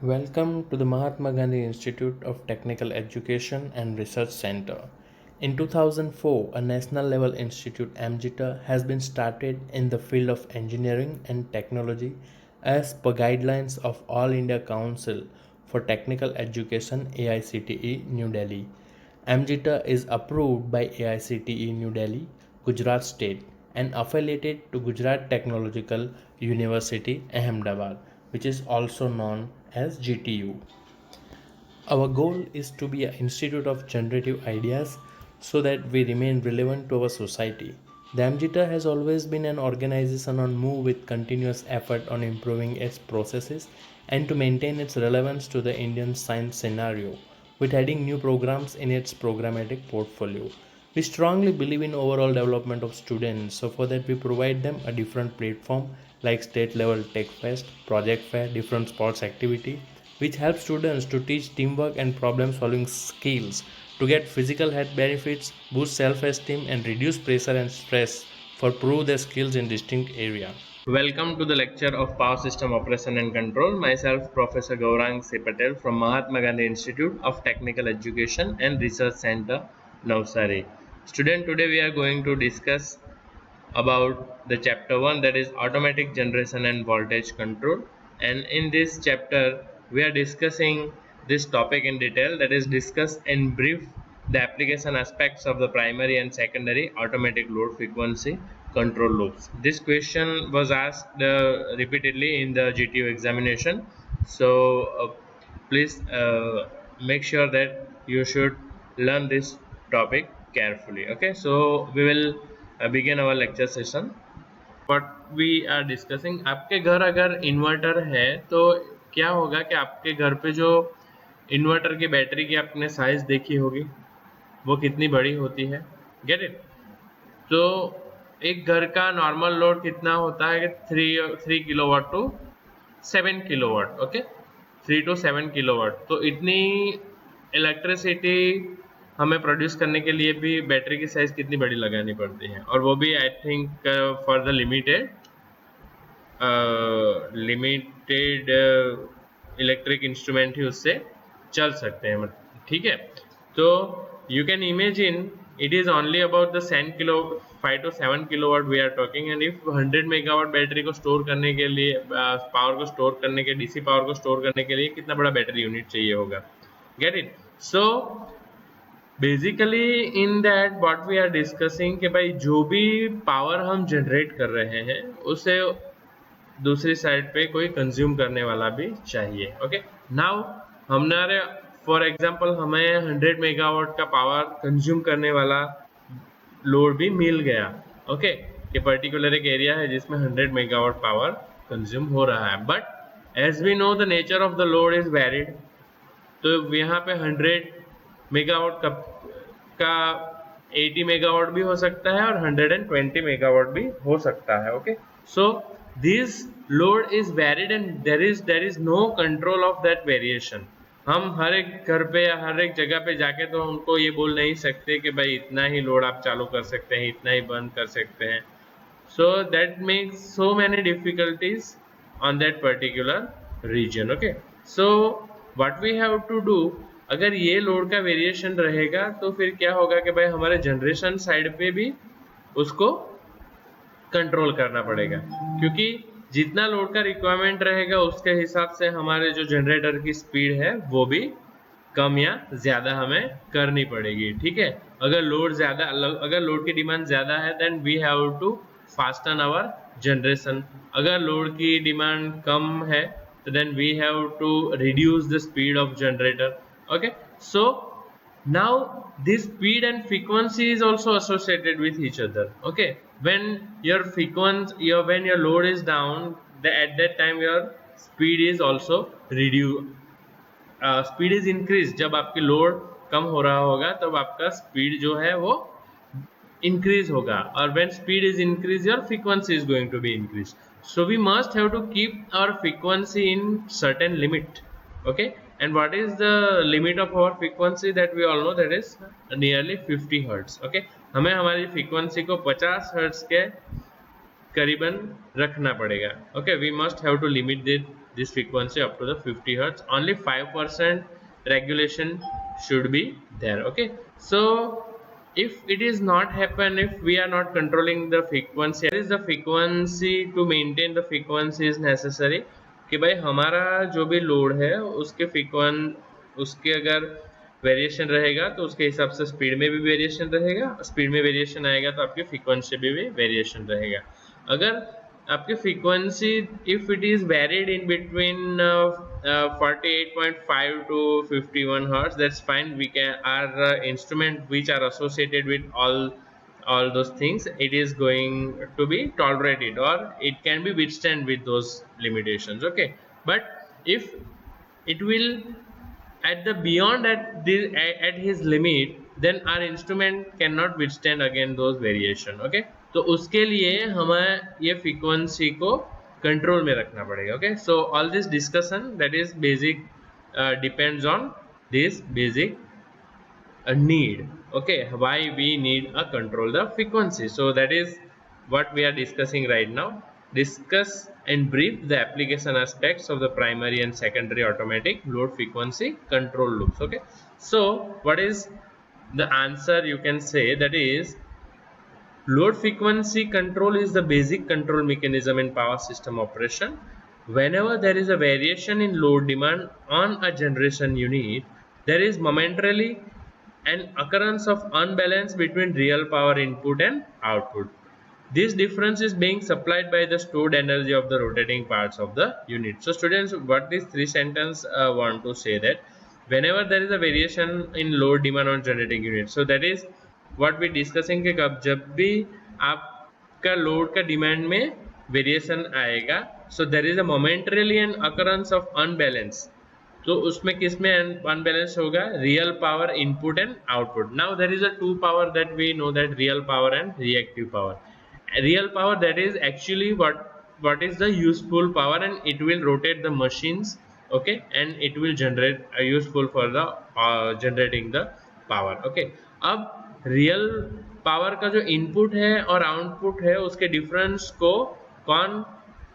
Welcome to the Mahatma Gandhi Institute of Technical Education and Research Center. In 2004, a national level institute AMGITA has been started in the field of engineering and technology as per guidelines of All India Council for Technical Education AICTE New Delhi. AMGITA is approved by AICTE New Delhi, Gujarat State and affiliated to Gujarat Technological University Ahmedabad, which is also known as GTU. Our goal is to be an institute of generative ideas so that we remain relevant to our society. The AMGITA has always been an organization on move with continuous effort on improving its processes and to maintain its relevance to the Indian science scenario, with adding new programs in its programmatic portfolio. We strongly believe in overall development of students, so for that we provide them a different platform like state level tech fest, project fair, different sports activity, which helps students to teach teamwork and problem solving skills to get physical health benefits, boost self-esteem and reduce pressure and stress for prove their skills in distinct area. Welcome to the lecture of Power System Operation and Control. Myself, Professor Gaurang C. Patel from Mahatma Gandhi Institute of Technical Education and Research Center, Navsari. Student, today we are going to discuss about the chapter 1, that is automatic generation and voltage control, and in this chapter we are discussing this topic in detail, that is discuss in brief the application aspects of the primary and secondary automatic load frequency control loops. This question was asked repeatedly in the GTU examination, so please make sure that you should learn this topic carefully. Okay, so we will begin our lecture session. What we are discussing, आपके घर अगर inverter है तो क्या होगा कि आपके घर पे जो इन्वर्टर की बैटरी की आपने साइज देखी होगी, वो कितनी बड़ी होती है, गेट इट। तो एक घर का नॉर्मल लोड कितना होता है कि 3 kilowatt to 7 kilowatt, okay, 3 to 7 kilowatt. तो इतनी इलेक्ट्रिसिटी हमें प्रोड्यूस करने के लिए भी बैटरी की साइज कितनी बड़ी लगानी पड़ती है, और वो भी I think for the limited electric instrument ही उससे चल सकते हैं, ठीक है। तो you can imagine it is only about the 5 to 7 kilowatt we are talking, and if 100 megawatt battery को स्टोर करने के लिए, पावर को स्टोर करने के, डीसी पावर को स्टोर करने के लिए कितना बड़ा बैटरी यूनिट चाहिए होगा, get it. So basically in that what we are discussing कि भाई जो भी पावर हम जनरेट कर रहे हैं उसे दूसरी साइड पे कोई कंज्यूम करने वाला भी चाहिए। ओके, नाउ हमारे फॉर एग्जांपल हमें 100 मेगावाट का पावर कंज्यूम करने वाला लोड भी मिल गया, ओके, कि पर्टिकुलर एक एरिया है जिसमें 100 मेगावाट पावर कंज्यूम हो रहा है, but as we know the nature of the load is varied. तो यहाँ पे 100 मेगावाट का 80 मेगावाट भी हो सकता है और 120 मेगावाट भी हो सकता है, okay. So this load is varied and there is no control of that variation. हम हर एक घर पे या हर एक जगह पे जाके तो उनको ये बोल नहीं सकते कि भाई इतना ही लोड आप चालू कर सकते हैं, इतना ही बंद कर सकते हैं। So that makes so many difficulties on that particular region, okay. So what we have to do, अगर ये लोड का वेरिएशन रहेगा तो फिर क्या होगा कि भाई हमारे जनरेशन साइड पे भी उसको कंट्रोल करना पड़ेगा, क्योंकि जितना लोड का रिक्वायरमेंट रहेगा उसके हिसाब से हमारे जो जनरेटर की स्पीड है वो भी कम या ज़्यादा हमें करनी पड़ेगी, ठीक है। अगर लोड की डिमांड ज़्यादा है then we have to fasten our generation. अगर लोड की डिमांड कम है तो then we have to reduce the speed of generator, okay. So now this speed and frequency is also associated with each other, okay। when when your load is down, at that time your speed is also reduced, speed is increase. जब आपकी load कम हो रहा होगा तब आपका speed जो है वो increase होगा, और when speed is increase your frequency is going to be increased, so we must have to keep our frequency in certain limit, okay। and what is the limit of our frequency, that we all know, that is nearly 50 hertz, okay। हमें हमारी frequency को 50 hertz के करीबन रखना पड़ेगा, okay। we must have to limit this frequency up to the 50 hertz. Only 5% regulation should be there. Okay, so if it is not happen, if we are not controlling the frequency, what is the frequency to maintain the frequency is necessary कि भाई हमारा जो भी load है उसके उसके अगर variation रहेगा तो उसके हिसाब से स्पीड में भी वेरिएशन रहेगा, स्पीड में वेरिएशन आएगा तो आपकी फ्रीक्वेंसी में भी वेरिएशन रहेगा. अगर आपकी frequency if it is varied in between 48.5 to 51 hertz, that's fine. We can our instrument which are associated with all those things, it is going to be tolerated or it can be withstand with those limitations. Okay, but if it will at the beyond at his limit, then our instrument cannot withstand again those variation. Okay, तो उसके लिए हमें ये frequency को control में रखना पड़ेगा. Okay, so all this discussion that is basic depends on this basic need. Okay, why we need a control the frequency. So that is what we are discussing right now. Discuss in brief the application aspects of the primary and secondary automatic load frequency control loops. Okay, so what is the answer? You can say that is load frequency control is the basic control mechanism in power system operation. Whenever there is a variation in load demand on a generation unit, there is momentarily an occurrence of unbalance between real power input and output. This difference is being supplied by the stored energy of the rotating parts of the unit. So students, what this three sentence want to say that whenever there is a variation in load demand on generating unit, so that is what we discussing कि कब जब भी आपका load का demand में variation आएगा, so there is a momentarily an occurrence of unbalance. तो उसमें किस में अनबैलेंस होगा? Real power input and output. Now there is a two power that we know that real power and reactive power. Real power that is actually what is the useful power and it will rotate the machines. Okay, and it will generate useful for the generating the power. Okay, अब real power का जो input है और output है उसके difference को कौन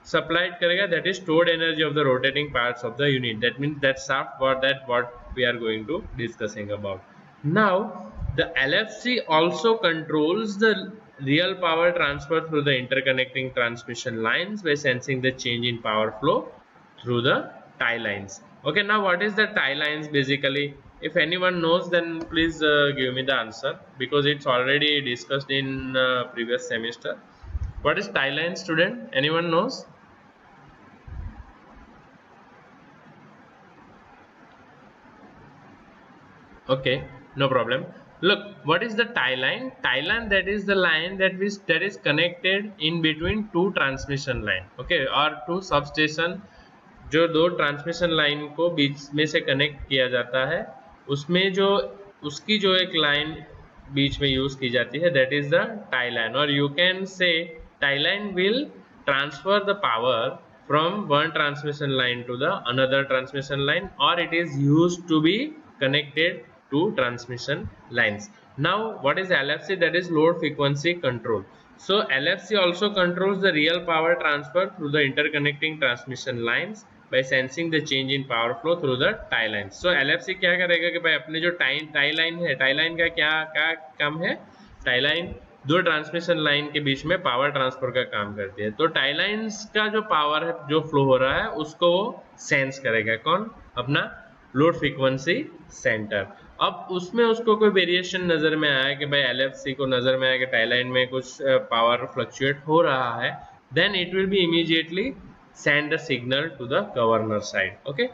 supplied करेगा? that is stored energy of the rotating parts of the unit. That means that shaft what we are going to discussing about. Now the LFC also controls the real power transfer through the interconnecting transmission lines by sensing the change in power flow through the tie lines. Okay, now what is the tie lines basically? If anyone knows, then please give me the answer, because it's already discussed in previous semester. What is tie line, student? Anyone knows? Okay, no problem. Look, what is the tie line? Tie line, that is the line that is connected in between two transmission line. Okay, or two substation. जो दो transmission line को बीच में से connect किया जाता है, उसमें जो उसकी जो एक लाइन बीच में यूज की जाती है, that is the tie line. और you can say tie line will transfer the power from one transmission line to the another transmission line, or it is used to be connected to transmission lines. Now what is LFC? That is load frequency control. So LFC also controls the real power transfer through the interconnecting transmission lines by sensing the change in power flow through the tie lines. So LFC क्या करेगा कि भाई अपने जो tie line है, tie line का क्या काम है? टाई लाइन दो ट्रांसमिशन लाइन के बीच में पावर ट्रांसफर का काम करती है. तो टाई लाइन्स का जो पावर है, जो फ्लो हो रहा है, उसको वो सेंस करेगा. कौन? अपना लोड फ्रीक्वेंसी सेंटर. अब उसमें उसको कोई वेरिएशन नजर में आया कि भाई एलएफसी को नजर में आया कि टाई लाइन में कुछ पावर फ्लक्चुएट हो रहा है, then it will be immediately send the signal to the governor side. Okay,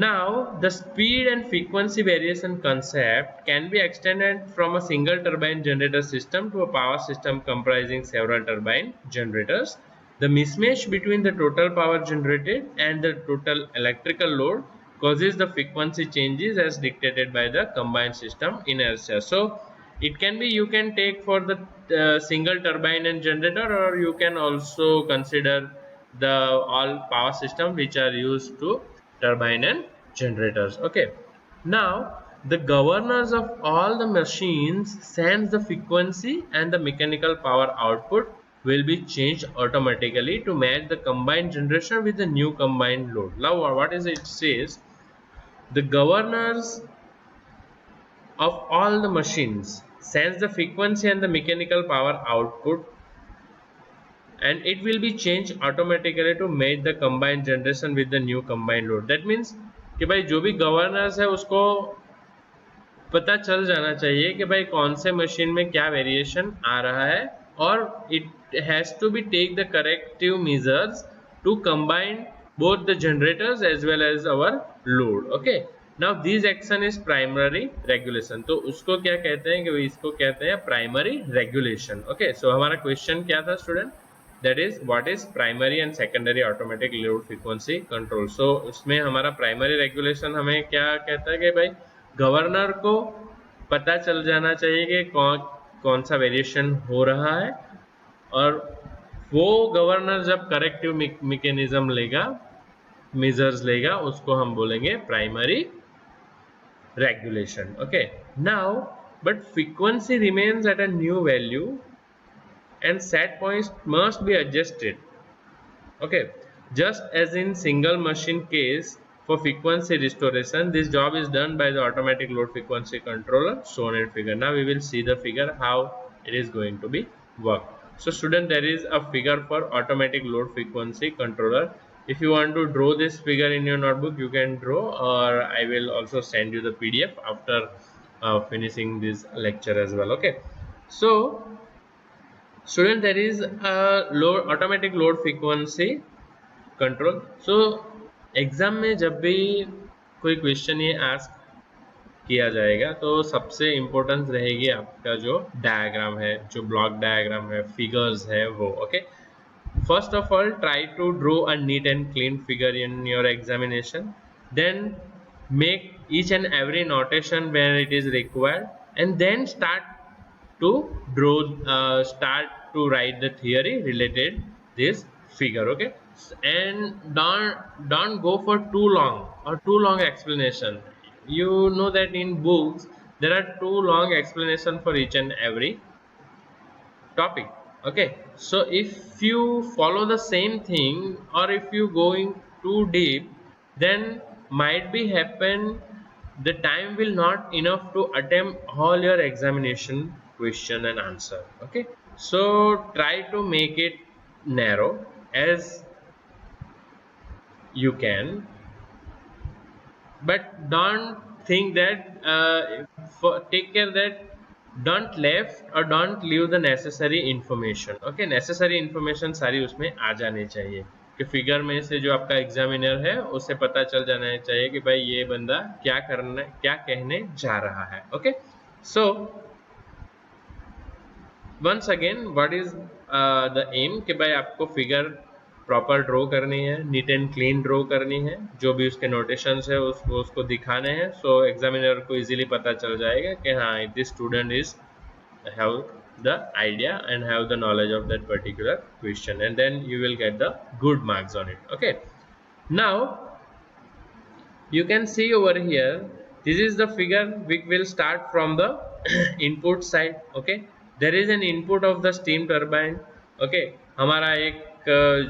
now the speed and frequency variation concept can be extended from a single turbine generator system to a power system comprising several turbine generators. The mismatch between the total power generated and the total electrical load causes the frequency changes as dictated by the combined system inertia. So it can be, you can take for the single turbine and generator, or you can also consider the all power system which are used to turbine and generators. Okay, now the governors of all the machines sends the frequency and the mechanical power output will be changed automatically to match the combined generation with the new combined load. Now what is it says? The governors of all the machines sense the frequency and the mechanical power output, and it will be changed automatically to match the combined generation with the new combined load. That means कि भाई जो भी governors है उसको पता चल जाना चाहिए कि भाई कौन से मशीन में क्या वेरिएशन आ रहा है, और it has to be take the corrective measures to combine both the generators as well as our load. Okay, now this action is primary regulation. तो उसको क्या कहते हैं कि इसको कहते हैं प्राइमरी रेगुलेशन. ओके, सो हमारा क्वेश्चन क्या था student? That is what is primary and secondary automatic load frequency control. So उसमें हमारा प्राइमरी रेगुलेशन हमें क्या कहता है कि भाई गवर्नर को पता चल जाना चाहिए कि कौन सा वेरिएशन हो रहा है, और वो गवर्नर जब करेक्टिव मैकेनिज्म लेगा, मेजर्स लेगा, उसको हम बोलेंगे primary regulation. Okay, now but frequency remains at a new value and set points must be adjusted. Okay, just as in single machine case for frequency restoration, this job is done by the automatic load frequency controller shown in figure. Now we will see the figure how it is going to be work. So student, there is a figure for automatic load frequency controller. If you want to draw this figure in your notebook, you can draw, or I will also send you the PDF after finishing this lecture as well. Okay, so student, there is a automatic load frequency control. So exam में जब भी कोई question ये ask किया जाएगा तो सबसे importance रहेगी आपका जो डायग्राम है, जो ब्लॉक डायग्राम है, फिगर्स है वो. Okay, first of all try to draw a neat and clean figure in your examination, then make each and every notation where it is required, and then start to draw, start to write the theory related this figure. Okay, and don't go for too long explanation. You know that in books there are too long explanation for each and every topic. Okay, so if you follow the same thing, or if you going too deep, then might be happen the time will not enough to attempt all your examination question and answer. Okay, so try to make it narrow as you can, but don't think that take care that don't left or don't leave the necessary information. Okay, necessary information सारी उसमें आ जानी चाहिए कि figure में से जो आपका examiner है उसे पता चल जाना चाहिए कि भाई ये बंदा क्या कहने जा रहा है. Okay, so once again what is the aim कि भाई आपको फिगर प्रॉपर ड्रॉ करनी है, नीट एंड क्लीन ड्रॉ करनी है, जो भी उसके नोटेशंस है उसको दिखाने हैं. सो एग्जामिनर को इजीली पता चल जाएगा कि हाँ, this student is have the idea and have the knowledge of that particular question, and then you will get the good marks on it. Okay, now you can see over here, this is the figure. We will start from the input side. Okay, there is an input of the steam turbine. Okay, हमारा एक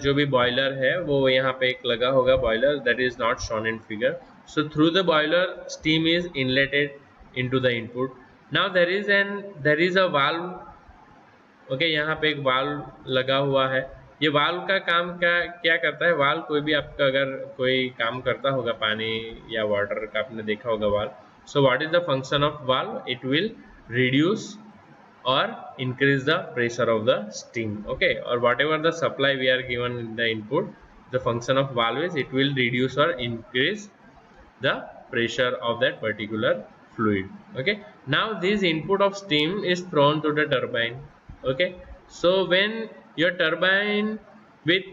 जो भी boiler है वो यहाँ पे एक लगा होगा boiler, that is not shown in figure. So through the boiler steam is inletted into the input. Now there is a valve. Okay, यहाँ पे एक वाल्व लगा हुआ है. ये वाल्व का काम क्या करता है? वाल्व कोई भी आपका अगर कोई काम करता होगा पानी या वाटर का, आपने देखा होगा valve. So what is the function of valve? It will reduce और increase the pressure of the steam. Okay, or whatever the supply we are given in the input, the function of valve is it will reduce or increase the pressure of that particular fluid. Okay, now this input of steam is thrown to the turbine. Okay, so when your turbine with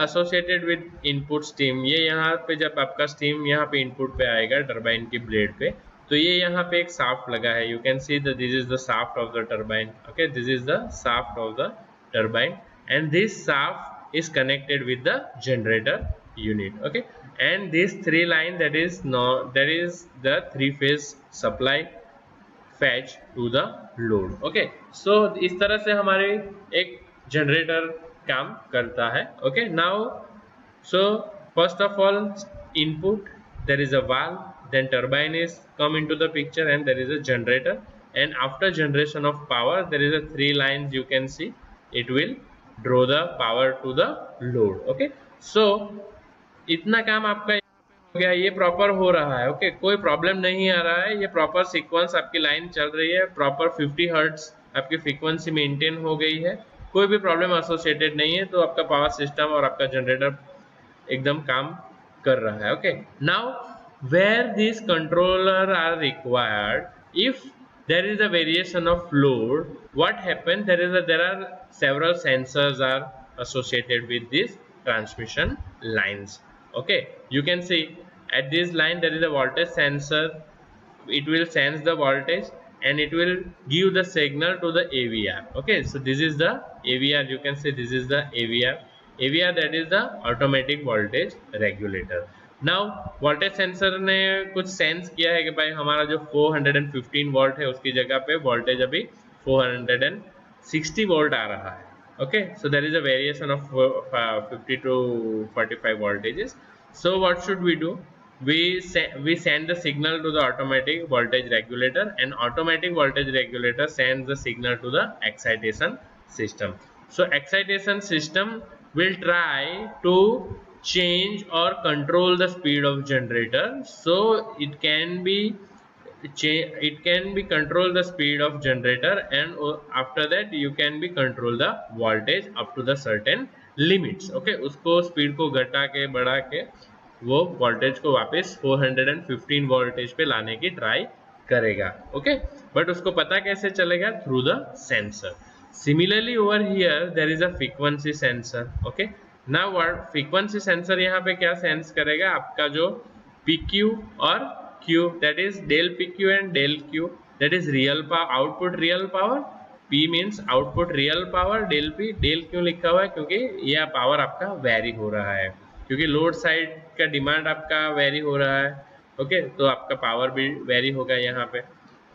associated with input steam, ये यहाँ पे जब आपका steam यहाँ पे input पे आएगा turbine की blade पे, तो ये यहाँ पे एक शाफ्ट लगा है. You can see that this is the shaft of the turbine. Okay, this is the shaft of the turbine, and this shaft is connected with the generator unit. Okay, and this three line that is the three phase supply fetch to the load. Okay, so इस तरह से हमारे एक generator काम करता है. Okay, now so first of all, input, there is a valve, then turbine is come into the picture, and there is a generator, and after generation of power there is a 3 lines you can see. It will draw the power to the load. Okay, so इतना काम आपका हो गया, ये proper हो रहा है. Okay, कोई प्रॉब्लम नहीं आ रहा है, ये प्रॉपर सीक्वेंस आपकी लाइन चल रही है, प्रॉपर 50 हर्ट्ज आपकी फ्रीक्वेंसी मेंटेन हो गई है, कोई भी प्रॉब्लम एसोसिएटेड नहीं है. तो आपका पावर सिस्टम और आपका जनरेटर एकदम काम कर रहा है. Okay, now where this controller are required, if there is a variation of load, what happens, there are several sensors are associated with this transmission lines. Okay, you can see at this line there is a voltage sensor. It will sense the voltage and it will give the signal to the AVR. Okay, so this is the AVR, you can see this is the AVR, that is the automatic voltage regulator. Now voltage sensor ने कुछ sense किया है कि भाई हमारा जो 415 volt है उसकी जगह पे वोल्टेज अभी 460 वोल्ट आ रहा है. Okay, so there is a variation of 50 to 45 voltages. So what should we do? We send the signal to the automatic voltage regulator, and automatic voltage regulator sends the signal to the excitation system. So excitation system will try to change or control the speed of generator, so it can be control the speed of generator, and after that you can be control the voltage up to the certain limits. Okay, उसको speed को घटा के बढ़ा के वो voltage को वापस 415 voltage पे लाने की ट्राई करेगा. ओके, बट उसको पता कैसे चलेगा? Through the sensor. Similarly over here there is a frequency sensor. Okay, now what frequency sensor यहाँ पे क्या सेंस करेगा? आपका जो PQ और Q, that is del PQ and del Q, that is real power, output real power. P means output real power, del P, del क्यों लिखा हुआ है? क्योंकि यह पावर आपका वेरी हो रहा है, क्योंकि लोड साइड का डिमांड आपका वेरी हो रहा है. ओके, तो आपका पावर भी वेरी होगा यहाँ पे,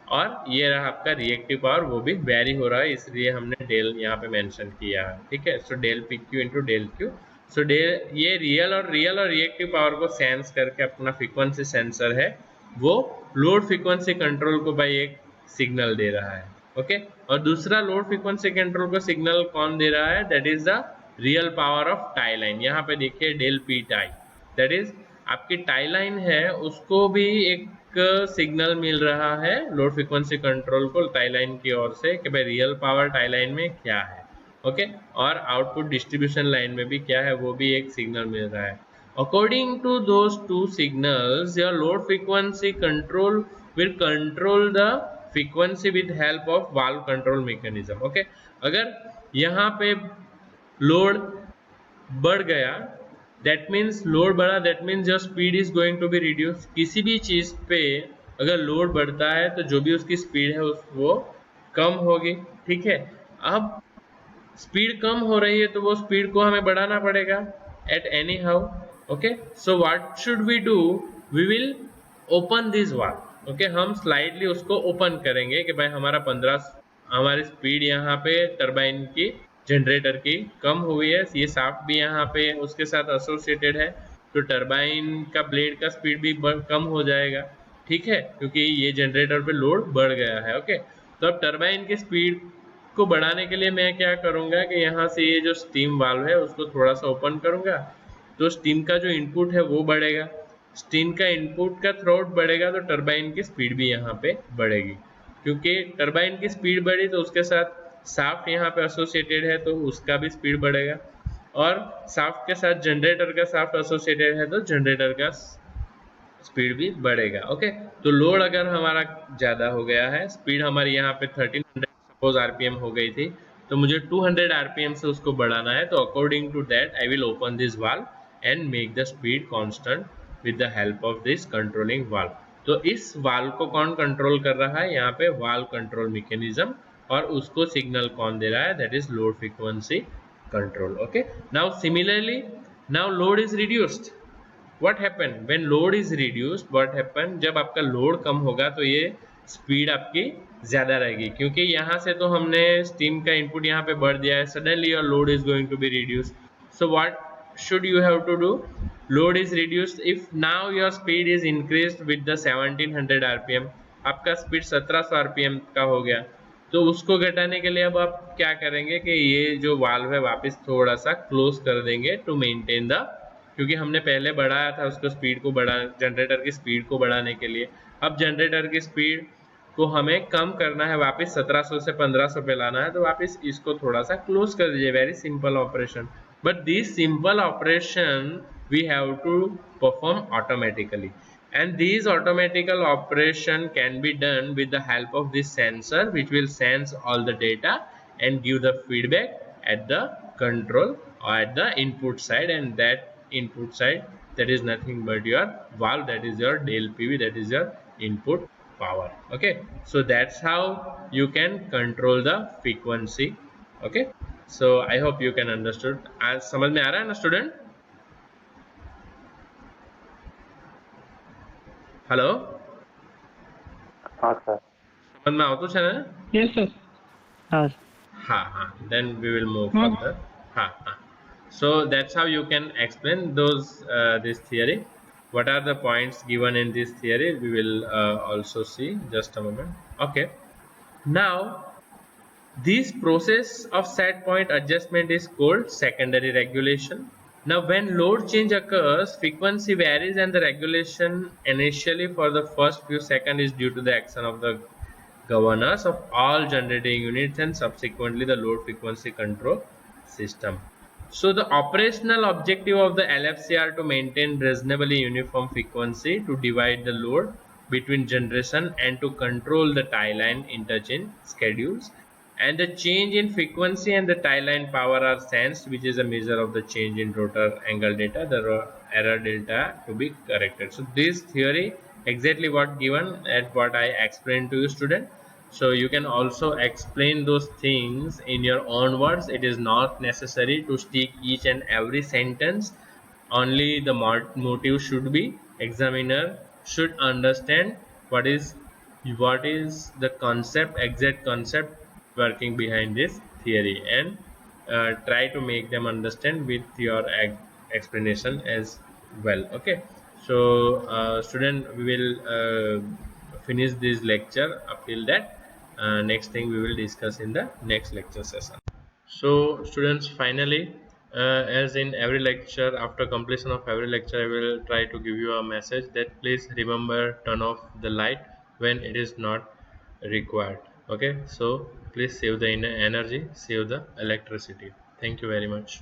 और ये रहा आपका रिएक्टिव पावर, वो भी वेरी हो रहा है, इसलिए हमने डेल यहाँ पे मेंशन किया है. ठीक है, so del P Q into del Q. So del ये रियल और रिएक्टिव पावर को सेंस करके अपना फ्रीक्वेंसी सेंसर है वो लोड फ्रीक्वेंसी कंट्रोल को भाई एक सिग्नल दे रहा है. ओके, और दूसरा लोड फ्रीक्वेंसी कंट्रोल को सिग्नल कौन दे रहा है? That is the real power of tie line. यहाँ पे देखिए del P tie, that is आपकी टाई लाइन है, उसको भी एक सिग्नल मिल रहा है लोड फ्रीक्वेंसी कंट्रोल को टाई लाइन की ओर से कि भाई रियल पावर टाई लाइन में क्या है. ओके, और आउटपुट डिस्ट्रीब्यूशन लाइन में भी क्या है, वो भी एक सिग्नल मिल रहा है. According to those two signals your load frequency control will control the frequency with help of valve control mechanism. Okay, अगर यहाँ पे लोड बढ़ गया, दैट मीन्स लोड बढ़ा, that means your speed is going to be reduce. किसी भी चीज पे अगर लोड बढ़ता है तो जो भी उसकी स्पीड है वो कम होगी. ठीक है, अब स्पीड कम हो रही है तो वो स्पीड को हमें बढ़ाना पड़ेगा at any how. Okay, so what should we do? We will open this valve. Okay, हम स्लाइडली उसको ओपन करेंगे कि भाई हमारी स्पीड यहाँ पे टरबाइन की जनरेटर की कम हुई है, ये शाफ्ट भी यहाँ पे उसके साथ एसोसिएटेड है, तो टरबाइन का ब्लेड का स्पीड भी कम हो जाएगा. ठीक है, क्योंकि ये जनरेटर पे लोड बढ़ गया है. ओके, तो अब टरबाइन की स्पीड को बढ़ाने के लिए मैं क्या करूँगा कि यहाँ से ये जो स्टीम वाल्व है उसको थोड़ा सा ओपन करूँगा, तो स्टीम का जो इनपुट है वो बढ़ेगा. स्टीम का इनपुट का थ्रोट बढ़ेगा तो टरबाइन की स्पीड भी यहाँ पे बढ़ेगी. क्योंकि टरबाइन की स्पीड बढ़ी तो उसके साथ शाफ्ट यहाँ पे एसोसिएटेड है तो उसका भी स्पीड बढ़ेगा, और शाफ्ट के साथ जनरेटर का शाफ्ट एसोसिएटेड है तो जनरेटर का स्पीड भी बढ़ेगा. ओके, तो लोड अगर हमारा ज़्यादा हो गया है, स्पीड हमारी यहाँ पे 1300 सपोज आरपीएम हो गई थी, तो मुझे 200 आरपीएम से उसको बढ़ाना है, तो according to that I will open this valve and make the speed constant with the help of this controlling valve. तो इस वाल्व को कौन कंट्रोल कर रहा है? यहाँ पे वाल्व कंट्रोल मैकेनिज्म, और उसको सिग्नल कौन दे रहा है? That is load frequency control. Okay, now similarly now load is reduced. What happen when load is reduced? What happen जब आपका लोड कम होगा तो ये स्पीड आपकी ज़्यादा रहेगी, क्योंकि यहाँ से तो हमने स्टीम का इनपुट यहाँ पे बढ़ दिया है, suddenly your load is going to be reduce. So what should you have to do? Load is reduced if now your speed is increased with the 1700 rpm. आपका स्पीड 1700 rpm का हो गया, तो उसको घटाने के लिए अब आप क्या करेंगे कि ये जो वाल्व है वापस थोड़ा सा क्लोज कर देंगे टू मेंटेन द, क्योंकि हमने पहले बढ़ाया था उसको स्पीड को बढ़ा, जनरेटर की स्पीड को बढ़ाने के लिए. अब जनरेटर की स्पीड को हमें कम करना है, वापस 1700 से 1500 पे लाना है, तो वापस इसको थोड़ा सा क्लोज कर दीजिए. Very simple operation, but this simple operation we have to perform automatically, and these automatical operation can be done with the help of this sensor, which will sense all the data and give the feedback at the control or at the input side, and that input side, that is nothing but your valve, that is your del PV, that is your input power. Okay, so that's how you can control the frequency. Okay, so I hope you can understood. आज समझ में आ रहा है ना student? Hello, हाँ sir. समझ में આવતું છે ને? Yes, sir. हाँ. हाँ, then we will move हाँ. further. हाँ. So that's how you can explain those this theory. What are the points given in this theory? We will also see. Just a moment. Okay. Now, this process of set point adjustment is called secondary regulation. Now, when load change occurs, frequency varies, and the regulation initially for the first few seconds is due to the action of the governors of all generating units and subsequently the load frequency control system. So the operational objective of the LFC are to maintain reasonably uniform frequency, to divide the load between generation and to control the tie line interchange schedules. And the change in frequency and the tie line power are sensed, which is a measure of the change in rotor angle data, the error delta to be corrected. So this theory exactly what given at what I explained to you student. So you can also explain those things in your own words. It is not necessary to stick each and every sentence. Only the motive should be examiner should understand what is the concept, exact concept working behind this theory, and try to make them understand with your explanation as well. Okay, so student, we will finish this lecture up till that. Next thing we will discuss in the next lecture session. So students, finally, as in every lecture, after completion of every lecture, I will try to give you a message that please remember turn off the light when it is not required. Okay, so please save the energy, save the electricity. Thank you very much.